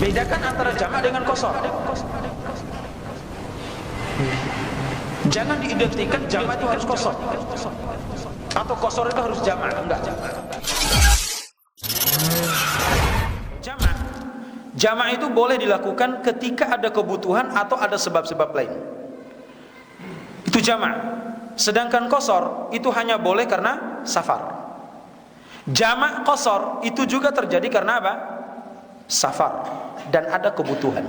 Bedakan antara jamak dengan qasar. Jangan diidentikan jamak itu harus qasar atau qasar itu harus jamak, enggak. Jamak itu boleh dilakukan ketika ada kebutuhan atau ada sebab-sebab lain. Itu jamak. Sedangkan qasar itu hanya boleh karena safar. Jamak qasar itu juga terjadi karena apa? Safar dan ada kebutuhan.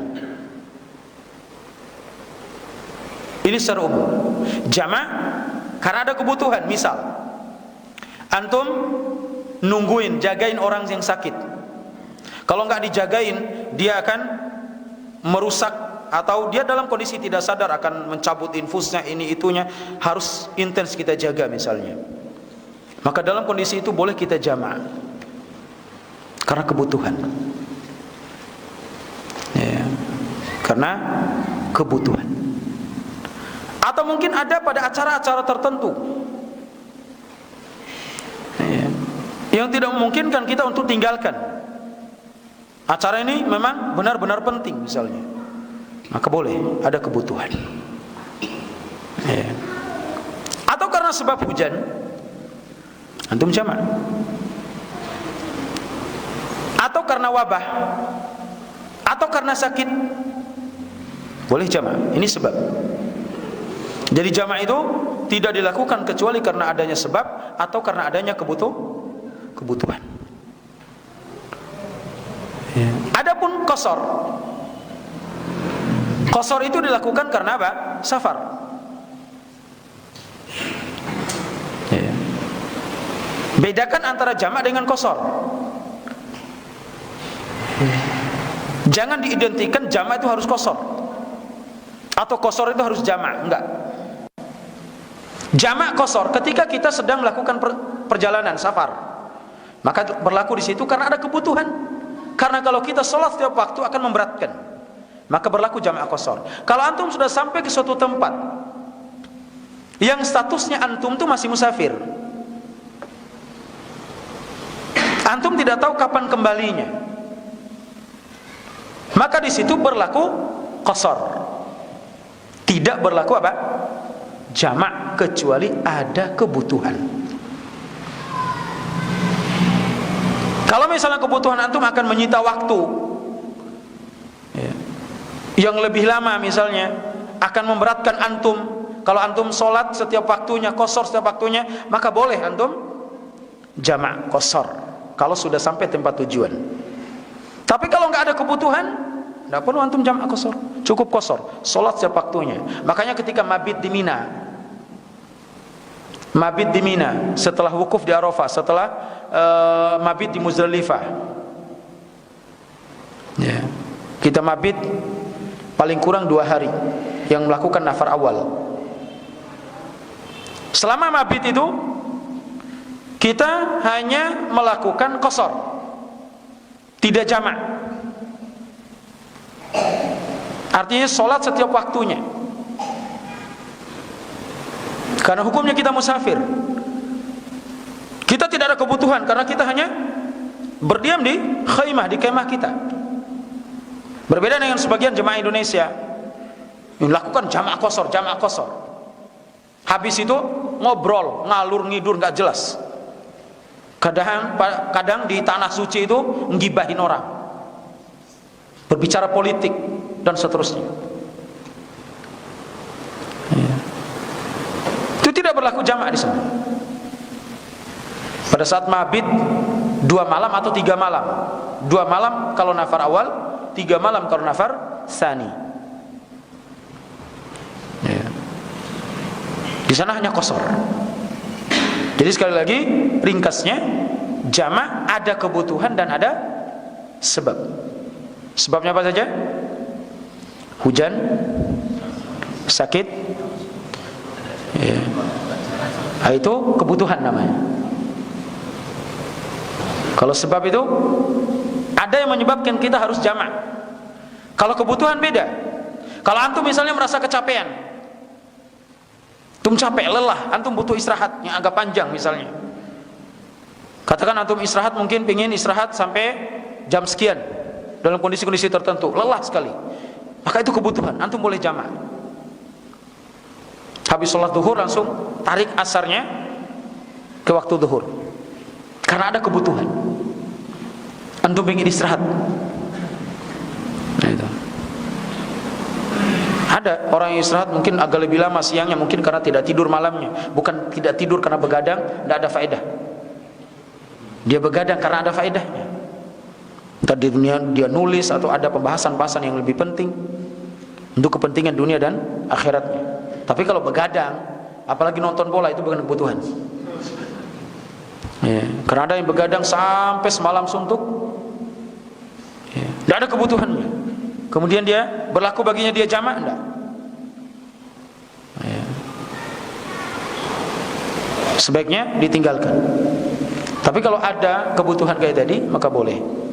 Ini secara umum. Jamak karena ada kebutuhan. Misal antum nungguin, jagain orang yang sakit. Kalau nggak dijagain, dia akan merusak, atau dia dalam kondisi tidak sadar akan mencabut infusnya, ini itunya, harus intens kita jaga misalnya. Maka dalam kondisi itu boleh kita jamak karena kebutuhan. Ya, karena kebutuhan. Atau mungkin ada pada acara-acara tertentu ya, yang tidak memungkinkan kita untuk tinggalkan. Acara ini memang benar-benar penting misalnya, maka boleh, ada kebutuhan ya. Atau karena sebab hujan, antum jamak. Atau karena wabah, atau karena sakit, boleh jamak. Ini sebab. Jadi jamak itu tidak dilakukan kecuali karena adanya sebab atau karena adanya kebutuhan. Ya. Adapun qasar itu dilakukan karena apa? Safar. Ya. Bedakan antara jamak dengan qasar. Jangan diidentikan jamak itu harus qasar atau qasar itu harus jamak, enggak. Jamak qasar ketika kita sedang melakukan perjalanan safar, maka berlaku di situ karena ada kebutuhan. Karena kalau kita sholat setiap waktu akan memberatkan, maka berlaku jamak qasar. Kalau antum sudah sampai ke suatu tempat yang statusnya antum itu masih musafir, antum tidak tahu kapan kembalinya, maka di situ berlaku qasar. Tidak berlaku apa? Jamak, kecuali ada kebutuhan. Kalau misalnya kebutuhan antum akan menyita waktu ya, yang lebih lama misalnya, akan memberatkan antum. Kalau antum sholat setiap waktunya, qasar setiap waktunya, maka boleh antum jamak qasar kalau sudah sampai tempat tujuan. Tapi kalau nggak ada kebutuhan, nggak perlu antum jamak qasar, cukup qasar, sholat setiap waktunya. Makanya ketika mabit di Mina, setelah wukuf di Arafah, setelah mabit di Muzdalifah ya, kita mabit paling kurang 2 hari yang melakukan nafar awal. Selama mabit itu kita hanya melakukan qasar, tidak jamak. Artinya sholat setiap waktunya, karena hukumnya kita musafir. Kita tidak ada kebutuhan karena kita hanya berdiam di khaymah, di kemah kita. Berbeda dengan sebagian jemaah Indonesia yang melakukan jamak qasar. Habis itu ngobrol, ngalur ngidur nggak jelas. Kadang di tanah suci itu ngibahin orang, berbicara politik dan seterusnya. Itu tidak berlaku jamak di sana. Pada saat mabit 2 malam atau 3 malam. 2 malam kalau nafar awal, 3 malam kalau nafar tsani. Ya. Di sana hanya qasar. Jadi sekali lagi ringkasnya, jamak ada kebutuhan dan ada sebab. Sebabnya apa saja? Hujan, sakit, ya. Itu kebutuhan namanya. Kalau sebab itu ada yang menyebabkan kita harus jamak. Kalau kebutuhan beda. Kalau antum misalnya merasa kecapean, antum capek, lelah, antum butuh istirahat yang agak panjang misalnya. Katakan antum istirahat, mungkin pengen istirahat sampai jam sekian dalam kondisi-kondisi tertentu, lelah sekali, maka itu kebutuhan, antum boleh jamak. Habis sholat duhur langsung tarik asarnya ke waktu duhur, karena ada kebutuhan. Antum ingin istirahat. Nah, itu. Ada orang yang istirahat mungkin agak lebih lama siangnya, mungkin karena tidak tidur malamnya. Bukan tidak tidur karena begadang, tidak ada faedah. Dia begadang karena ada faedahnya. Entah di dunia dia nulis atau ada pembahasan-pembahasan yang lebih penting untuk kepentingan dunia dan akhiratnya. Tapi kalau begadang, apalagi nonton bola, itu bukan kebutuhan. Ya, karena ada yang begadang sampai semalam suntuk, ya, tidak ada kebutuhannya. Kemudian dia berlaku baginya dia jamak, enggak. Ya. Sebaiknya ditinggalkan. Tapi kalau ada kebutuhan kayak tadi, maka boleh.